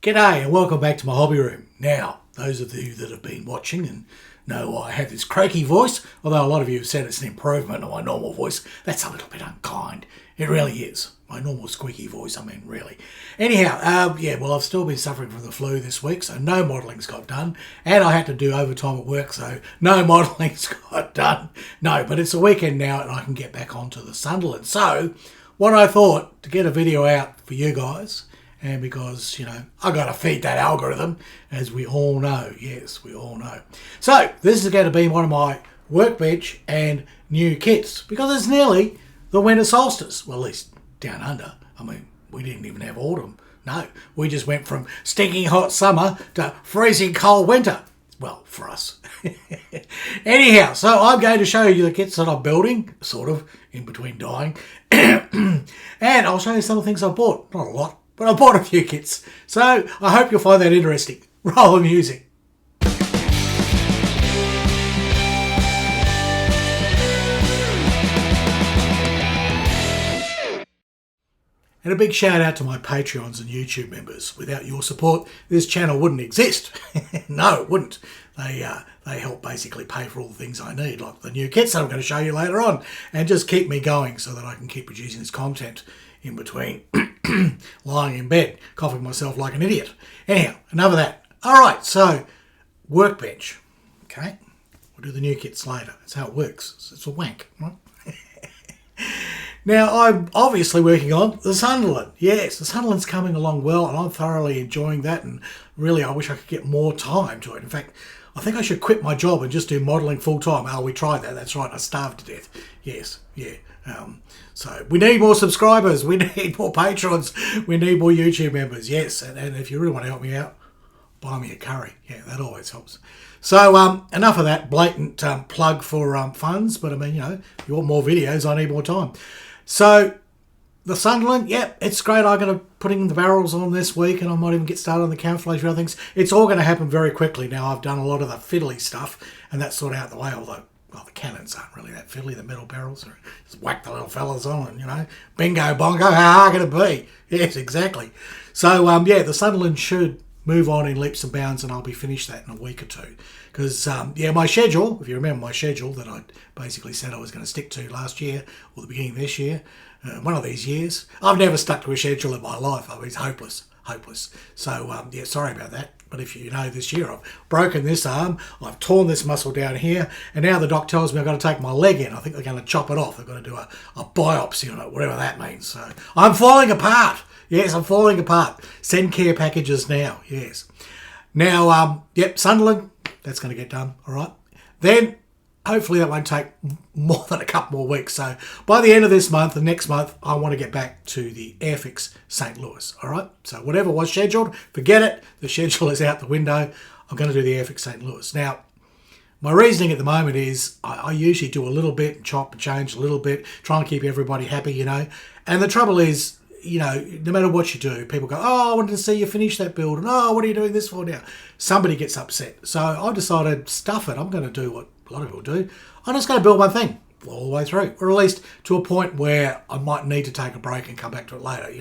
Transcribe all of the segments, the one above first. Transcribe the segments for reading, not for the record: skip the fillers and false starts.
G'day and welcome back to my hobby room. Now, those of you that have been watching and know I have this croaky voice, although a lot of you have said it's an improvement on my normal voice, that's a little bit unkind. It really is. My normal squeaky voice, really. Anyhow, I've still been suffering from the flu this week, so no modelling's got done. And I had to do overtime at work, so no modelling's got done. No, but it's a weekend now and I can get back onto the Sunderland. So, what I thought, to get a video out for you guys, and because, I got to feed that algorithm, as we all know. Yes, we all know. So, this is going to be one of my Workbench and New Kits, because it's nearly the Winter Solstice. Well, at least down under. We didn't even have autumn. No, we just went from stinking hot summer to freezing cold winter. Well, for us. Anyhow, so I'm going to show you the kits that I'm building, sort of, in between dying. And I'll show you some of the things I bought. Not a lot, but I bought a few kits. So I hope you'll find that interesting. Roll the music. And a big shout out to my Patreons and YouTube members. Without your support, this channel wouldn't exist. No, it wouldn't. They help basically pay for all the things I need, like the new kits that I'm going to show you later on, and just keep me going so that I can keep producing this content in between lying in bed, coughing myself like an idiot. Anyhow, enough of that. All right, so Workbench. Okay, we'll do the new kits later. That's how it works. It's a wank, right? Now, I'm obviously working on the Sunderland. Yes, the Sunderland's coming along well, and I'm thoroughly enjoying that, and really I wish I could get more time to it. In fact, I think I should quit my job and just do modelling full-time. Oh, we tried that. That's right. I starved to death. Yes, yeah. So we need more subscribers. We need more patrons. We need more YouTube members. Yes, and if you really want to help me out, buy me a curry. Yeah, that always helps. So enough of that blatant plug for funds. But if you want more videos, I need more time. So the Sunderland, it's great. I'm going to put in the barrels on this week, and I might even get started on the camouflage and other things. It's all going to happen very quickly. Now, I've done a lot of the fiddly stuff, and that's sort of out the way, although, well, the cannons aren't really that fiddly, the metal barrels. Just whack the little fellas on and, bingo, bongo, how hard can it be? Yes, exactly. So, the Sunderland should move on in leaps and bounds, and I'll be finished that in a week or two. Because, my schedule, if you remember my schedule that I basically said I was going to stick to last year, or the beginning of this year, one of these years, I've never stuck to a schedule in my life. It's hopeless. So, sorry about that. But if you know, this year I've broken this arm, I've torn this muscle down here, and now the doc tells me I've got to take my leg in. I think they're going to chop it off. They've got to do a biopsy on it, whatever that means. So, I'm falling apart. Yes, I'm falling apart. Send care packages now. Yes. Now, Sunderland, that's going to get done. All right. Then, hopefully that won't take more than a couple more weeks. So, by the end of this month and next month, I want to get back to the Airfix St. Louis. All right. So, whatever was scheduled, forget it. The schedule is out the window. I'm going to do the Airfix St. Louis. Now, my reasoning at the moment is I usually do a little bit and chop and change a little bit, try and keep everybody happy, And the trouble is, no matter what you do, people go, oh, I wanted to see you finish that build. And, oh, what are you doing this for now? Somebody gets upset. So I decided, stuff it. I'm going to do what a lot of people do. I'm just going to build one thing all the way through. Or at least to a point where I might need to take a break and come back to it later,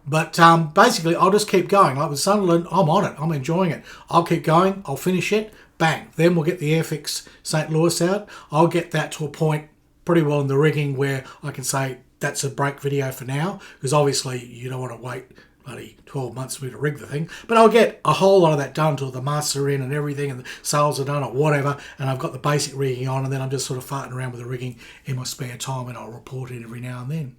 But basically, I'll just keep going. Like with Sunderland, I'm on it. I'm enjoying it. I'll keep going. I'll finish it. Bang. Then we'll get the Airfix St. Louis out. I'll get that to a point pretty well in the rigging where I can say, that's a break video for now, because obviously you don't want to wait bloody 12 months for me to rig the thing. But I'll get a whole lot of that done till the masts are in and everything and the sails are done or whatever, and I've got the basic rigging on, and then I'm just sort of farting around with the rigging in my spare time, and I'll report it every now and then.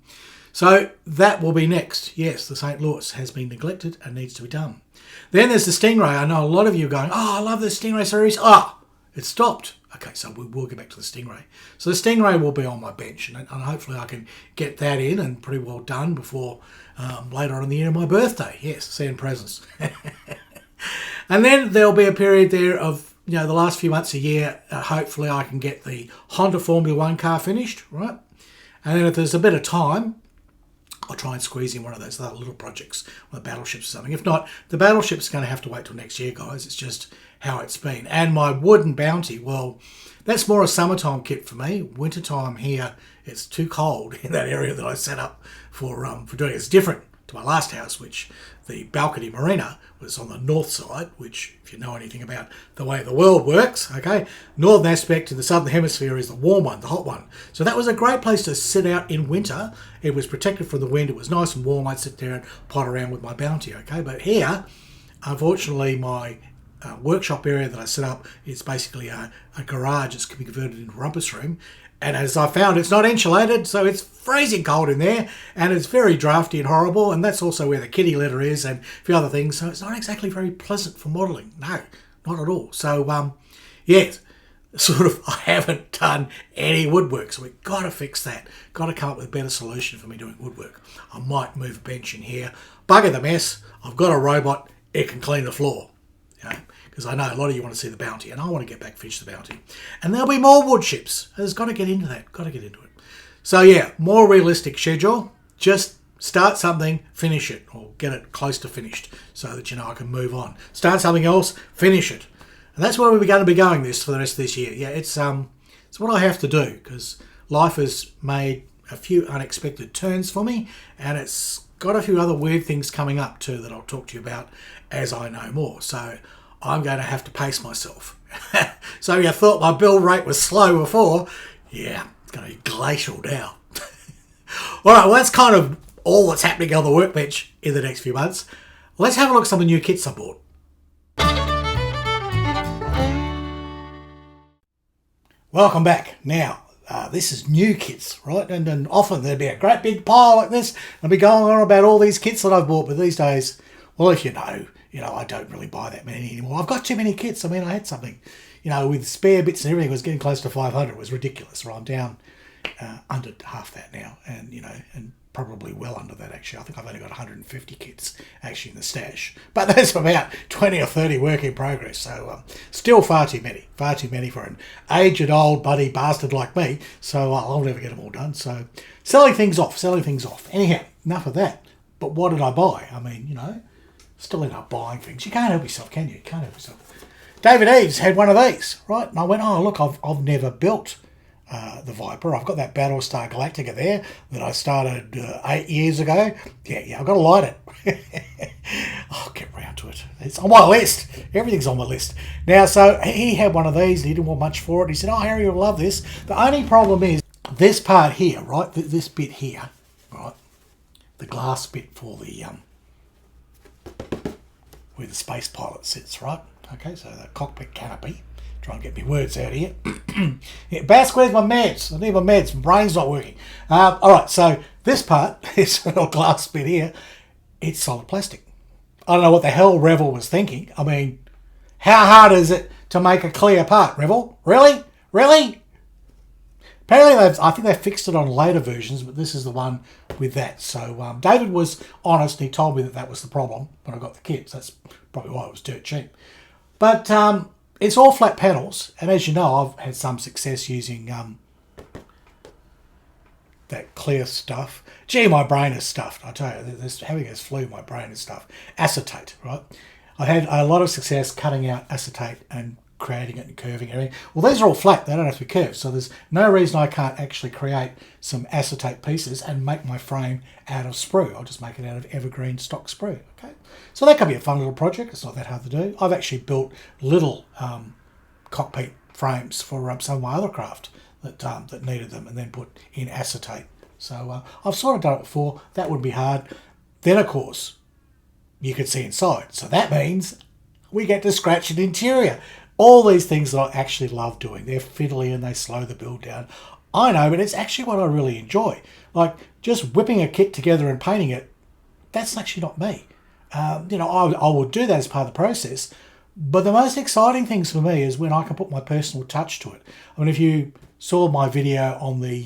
So that will be next. Yes, the St. Louis has been neglected and needs to be done. Then there's the Stingray. I know a lot of you are going, oh, I love the Stingray series. It stopped. Okay, so we will get back to the Stingray. So the Stingray will be on my bench, and hopefully I can get that in and pretty well done before later on in the year, my birthday. Yes, send presents. And then there'll be a period there of, the last few months a year, hopefully I can get the Honda Formula One car finished, right? And then if there's a bit of time, I'll try and squeeze in one of those other little projects, one of the battleships or something. If not, the battleship's going to have to wait till next year, guys. It's just how it's been. And my wooden bounty, well, that's more a summertime kit for me. Wintertime here, it's too cold in that area that I set up for doing it. It's different to my last house, which the balcony marina was on the north side, which, if you know anything about the way the world works, okay, northern aspect to the southern hemisphere is the warm one, the hot one. So that was a great place to sit out in winter. It was protected from the wind. It was nice and warm. I'd sit there and pot around with my bounty, okay. But here, unfortunately, my workshop area that I set up is basically a garage that's can be converted into a rumpus room. And as I found, it's not insulated, so it's freezing cold in there, and it's very drafty and horrible, and that's also where the kitty litter is and a few other things, so it's not exactly very pleasant for modelling. No, not at all. So, yeah, sort of, I haven't done any woodwork, so we've got to fix that. Got to come up with a better solution for me doing woodwork. I might move a bench in here. Bugger the mess. I've got a robot. It can clean the floor. You know, because I know a lot of you want to see the bounty, and I want to get back finish the bounty. And there'll be more wood chips. There's got to get into that. Got to get into it. So yeah, more realistic schedule. Just start something, finish it, or get it close to finished, so that you know I can move on. Start something else, finish it, and that's where we're going to be going this for the rest of this year. Yeah, it's what I have to do because life has made a few unexpected turns for me, and it's got a few other weird things coming up too that I'll talk to you about as I know more. So I'm going to have to pace myself. So you thought my build rate was slow before. Yeah, it's going to be glacial now. All right, well, that's kind of all that's happening on the workbench in the next few months. Let's have a look at some of the new kits I bought. Welcome back. Now, this is new kits, right? And often there'd be a great big pile like this. I'll be going on about all these kits that I've bought, but these days, well, if you know, I don't really buy that many anymore. I've got too many kits. I mean, I had something, with spare bits and everything, it was getting close to 500. It was ridiculous. Right? I'm down under half that now, and and probably well under that actually. I think I've only got 150 kits actually in the stash, but there's about 20 or 30 work in progress. So still far too many for an aged old buddy bastard like me. So I'll never get them all done. So selling things off. Anyhow, enough of that. But what did I buy? I mean, still end up buying things. You can't help yourself, can you? You can't help yourself. David Eves had one of these, right? And I went, oh, look, I've never built the Viper. I've got that Battlestar Galactica there that I started 8 years ago. Yeah, I've got to light it. I'll get round to it. It's on my list. Everything's on my list. Now, so he had one of these. And he didn't want much for it. He said, oh, Harry, you'll love this. The only problem is this part here, right? This bit here, right? The glass bit for the where the space pilot sits, right? Okay, so the cockpit canopy. Try and get my words out here. Yeah, Bask, where's my meds? I need my meds. My brain's not working. All right, so this part, this little glass bit here, it's solid plastic. I don't know what the hell Revel was thinking. I mean, how hard is it to make a clear part, Revel? Really? Apparently, I think they fixed it on later versions, but this is the one with that. So David was honest. He told me that was the problem when I got the kits. That's probably why it was dirt cheap. But it's all flat panels, and as you know, I've had some success using that clear stuff. Gee, my brain is stuffed. I tell you, having this flu, my brain is stuffed. Acetate, right? I had a lot of success cutting out acetate and creating it and curving everything. Well, these are all flat. They don't have to be curved. So there's no reason I can't actually create some acetate pieces and make my frame out of sprue. I'll just make it out of evergreen stock sprue. Okay. So that could be a fun little project. It's not that hard to do. I've actually built little cockpit frames for some of my other craft that needed them and then put in acetate. So I've sort of done it before. That would be hard. Then, of course, you could see inside. So that means we get to scratch an interior. All these things that I actually love doing. They're fiddly and they slow the build down. I know, but it's actually what I really enjoy. Like just whipping a kit together and painting it, that's actually not me. I would do that as part of the process. But the most exciting things for me is when I can put my personal touch to it. I mean, if you saw my video on the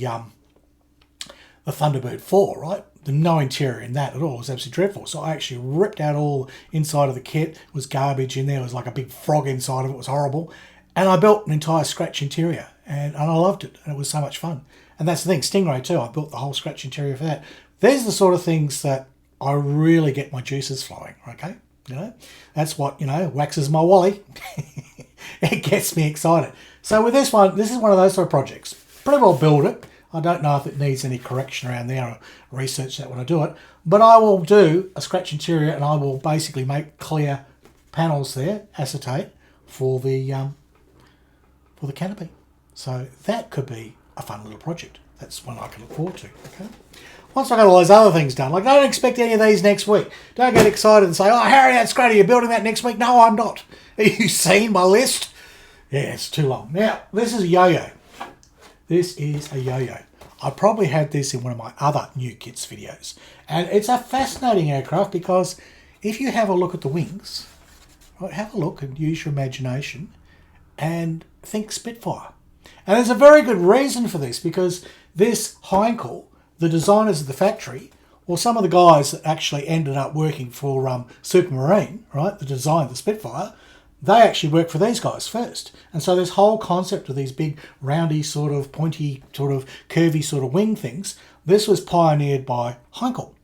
Thunderbird 4, right? No interior in that at all. It was absolutely dreadful. So I actually ripped out all inside of the kit. It was garbage in there. It was like a big frog inside of it. It was horrible. And I built an entire scratch interior. And I loved it. And it was so much fun. And that's the thing. Stingray too. I built the whole scratch interior for that. These are the sort of things that I really get my juices flowing. Okay? That's what, waxes my wally. It gets me excited. So with this one, this is one of those sort of projects. Pretty well build it. I don't know if it needs any correction around there. I'll research that when I do it. But I will do a scratch interior, and I will basically make clear panels there, acetate, for the canopy. So that could be a fun little project. That's one I can look forward to. Okay. Once I got all those other things done, like don't expect any of these next week. Don't get excited and say, "Oh, Harry, that's great. Are you building that next week?" No, I'm not. Have you seen my list? Yeah, it's too long. Now, this is a yo-yo. This is a yo-yo. I probably had this in one of my other new kits videos. And it's a fascinating aircraft because if you have a look at the wings, right, have a look and use your imagination and think Spitfire. And there's a very good reason for this because this Heinkel, the designers at the factory, well, some of the guys that actually ended up working for Supermarine, right, that designed the Spitfire, they actually worked for these guys first. And so this whole concept of these big roundy sort of pointy sort of curvy sort of wing things, this was pioneered by Heinkel.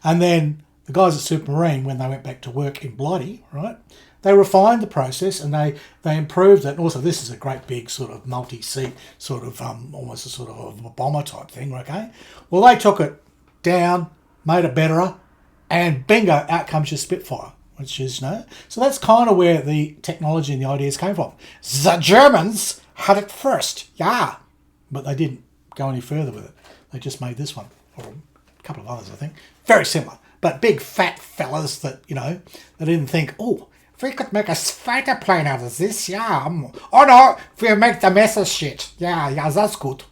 And then the guys at Supermarine, when they went back to work in Blighty, right, they refined the process and they improved it. And also this is a great big sort of multi-seat sort of almost a sort of a bomber type thing, okay? Well, they took it down, made it better, and bingo, out comes your Spitfire, which is, so that's kind of where the technology and the ideas came from. The Germans had it first, yeah, but they didn't go any further with it. They just made this one, or a couple of others, I think. Very similar, but big fat fellas that, they didn't think, oh, if we could make a fighter plane out of this, yeah. Oh no, if we make the mess of shit. Yeah, that's good.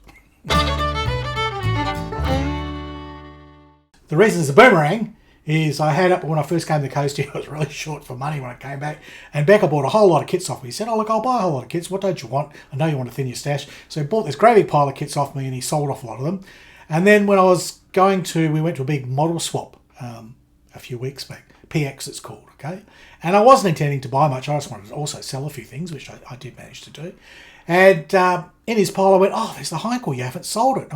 The reason it's a Boomerang is I had up when I first came to the coast here, I was really short for money when I came back. And Becca bought a whole lot of kits off me. He said, oh look, I'll buy a whole lot of kits. What don't you want? I know you want to thin your stash. So he bought this great big pile of kits off me and he sold off a lot of them. And then when I was we went to a big model swap a few weeks back. PX it's called, okay? And I wasn't intending to buy much. I just wanted to also sell a few things, which I did manage to do. And in his pile I went, oh, there's the Heinkel, you haven't sold it.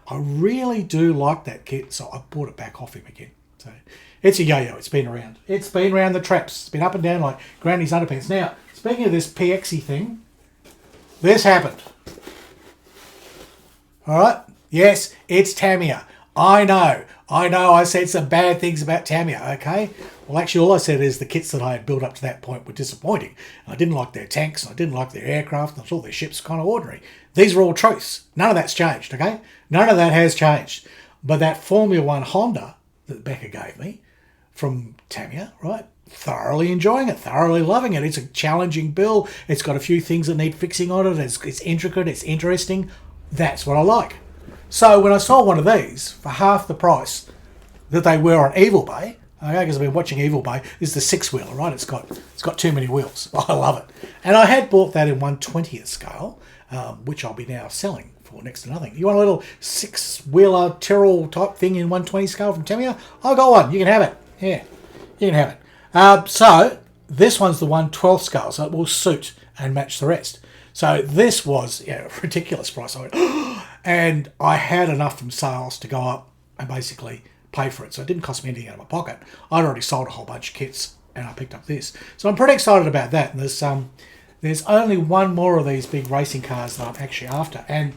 I really do like that kit, so I bought it back off him again. So it's a yo-yo, it's been around. It's been around the traps. It's been up and down like Granny's underpants. Now, speaking of this PXy thing, this happened. All right? Yes, it's Tamiya. I know, I said some bad things about Tamiya, okay? Well, actually, all I said is the kits that I had built up to that point were disappointing. I didn't like their tanks, I didn't like their aircraft, and I thought their ships were kind of ordinary. These are all truths. None of that's changed, okay? None of that has changed. But that Formula One Honda that Becca gave me from Tamiya, right? Thoroughly enjoying it, thoroughly loving it. It's a challenging build. It's got a few things that need fixing on it. It's intricate, it's interesting. That's what I like. So when I saw one of these for half the price that they were on Evil Bay, okay, because I've been watching Evil Bay, this is the 6-wheeler, right? It's got too many wheels. I love it. And I had bought that in 1/20th scale, which I'll be now selling for next to nothing. You want a little 6-wheeler Tyrrell type thing in 1/20 scale from Tamiya? I got one. You can have it. Yeah, you can have it. So this one's the 1/12th scale, so it will suit and match the rest. So this was a ridiculous price. I went, and I had enough from sales to go up and basically pay for it. So it didn't cost me anything out of my pocket. I'd already sold a whole bunch of kits and I picked up this. So I'm pretty excited about that. And there's only one more of these big racing cars that I'm actually after. And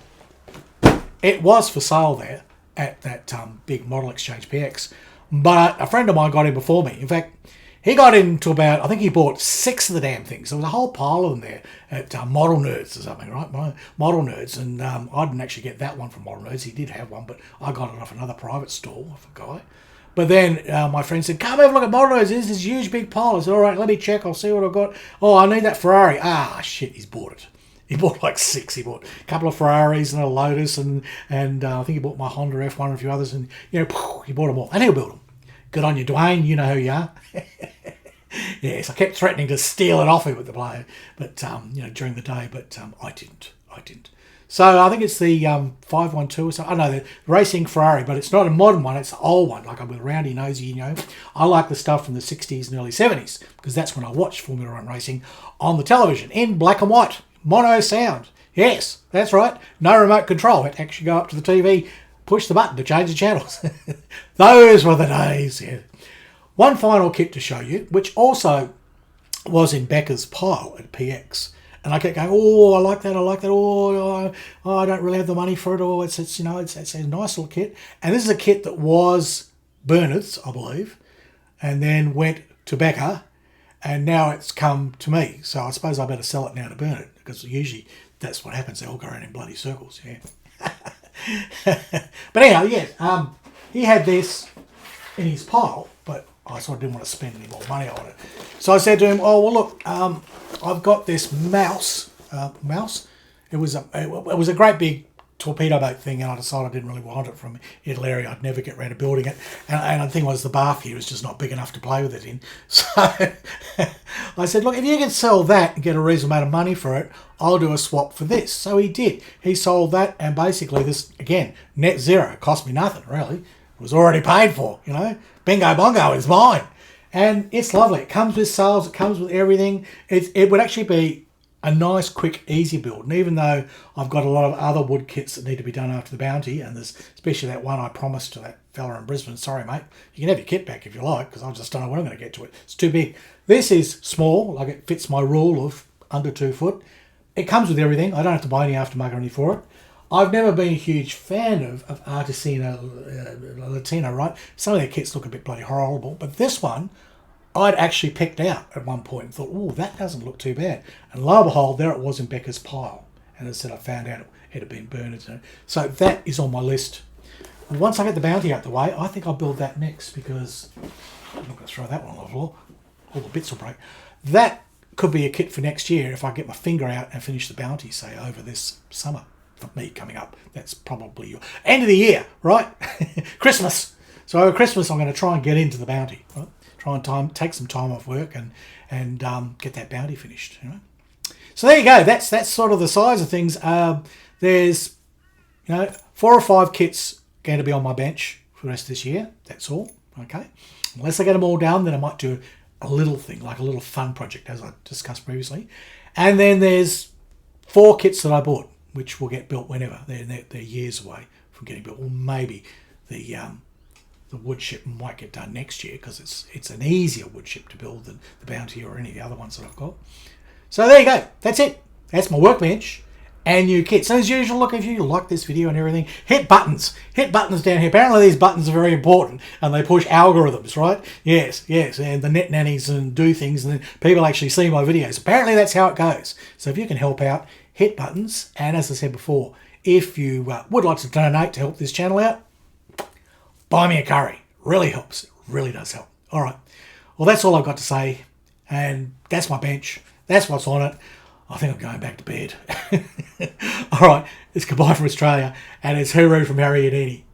it was for sale there at that big Model Exchange PX. But a friend of mine got in before me. In fact, he got into about, I think he bought 6 of the damn things. There was a whole pile of them there at Model Nerds or something, right? Model Nerds. And I didn't actually get that one from Model Nerds. He did have one, but I got it off another private store of a guy. But then my friend said, come have a look at Model Nerds. There's this huge big pile. I said, all right, let me check. I'll see what I've got. Oh, I need that Ferrari. Ah, shit, he's bought it. He bought like 6. He bought a couple of Ferraris and a Lotus and I think he bought my Honda F1 and a few others. And, he bought them all. And he'll build them. Good on you, Dwayne. You know who you are. Yes, I kept threatening to steal it off him with the blow, but during the day. But I didn't. So I think it's the 512 or something. I know the racing Ferrari, but it's not a modern one. It's an old one, like with a roundy nosy. I like the stuff from the 60s and early 70s because that's when I watched Formula One racing on the television in black and white, mono sound. Yes, that's right. No remote control. I had to actually go up to the TV, push the button to change the channels. Those were the days. Yeah. One final kit to show you, which also was in Becca's pile at PX, And I kept going, oh, I like that, oh, I don't really have the money for it, or it's a nice little kit. And this is a kit that was Bernard's, I believe, and then went to Becca, and now it's come to me. So I suppose I better sell it now to Bernard, because usually that's what happens. They all go around in bloody circles, yeah. But anyhow, yeah, he had this in his pile, but I sort of didn't want to spend any more money on it. So I said to him, oh, well, look, I've got this mouse. It was a great big torpedo boat thing, and I decided I didn't really want it from Italy. I'd never get around to building it. And the thing was, the bath here was just not big enough to play with it in. So I said, look, if you can sell that and get a reasonable amount of money for it, I'll do a swap for this. So he did. He sold that, and basically this, again, net zero. It cost me nothing, really. It was already paid for, you know. Bingo bongo, it's mine. And it's lovely. It comes with sails. It comes with everything. It would actually be a nice, quick, easy build. And even though I've got a lot of other wood kits that need to be done after the bounty, and there's especially that one I promised to that fella in Brisbane, sorry, mate, you can have your kit back if you like, because I just don't know when I'm going to get to it. It's too big. This is small, like it fits my rule of under 2 foot. It comes with everything. I don't have to buy any aftermarket or anything for it. I've never been a huge fan of Artisino Latino, right? Some of their kits look a bit bloody horrible, but this one I'd actually picked out at one point and thought, oh, that doesn't look too bad. And lo and behold, there it was in Becca's pile. And as I said, I found out it had been burned. So that is on my list. And once I get the bounty out the way, I think I'll build that next, because I'm not going to throw that one on the floor. All the bits will break. That could be a kit for next year if I get my finger out and finish the bounty, say, over this summer. For me coming up, that's probably your end of the year, right? Christmas. So over Christmas, I'm going to try and get into the bounty, right? Try and take some time off work and get that bounty finished. You know? So there you go. That's sort of the size of things. There's 4 or 5 kits going to be on my bench for the rest of this year. That's all. Okay. Unless I get them all down, then I might do a little thing, like a little fun project, as I discussed previously. And then there's 4 kits that I bought, which will get built whenever. They're years away from getting built. Or maybe the wood ship might get done next year, because it's an easier wood ship to build than the Bounty or any of the other ones that I've got. So there you go. That's it. That's my workbench and new kit. So as usual, look, if you like this video and everything, hit buttons. Hit buttons down here. Apparently these buttons are very important, and they push algorithms, right? Yes. And the net nannies and do things, and then people actually see my videos. Apparently that's how it goes. So if you can help out, hit buttons. And as I said before, if you would like to donate to help this channel out, buy me a curry. Really helps. It really does help. All right. Well, that's all I've got to say. And that's my bench. That's what's on it. I think I'm going back to bed. All right. It's goodbye from Australia. And it's hooroo from Harry Houdini.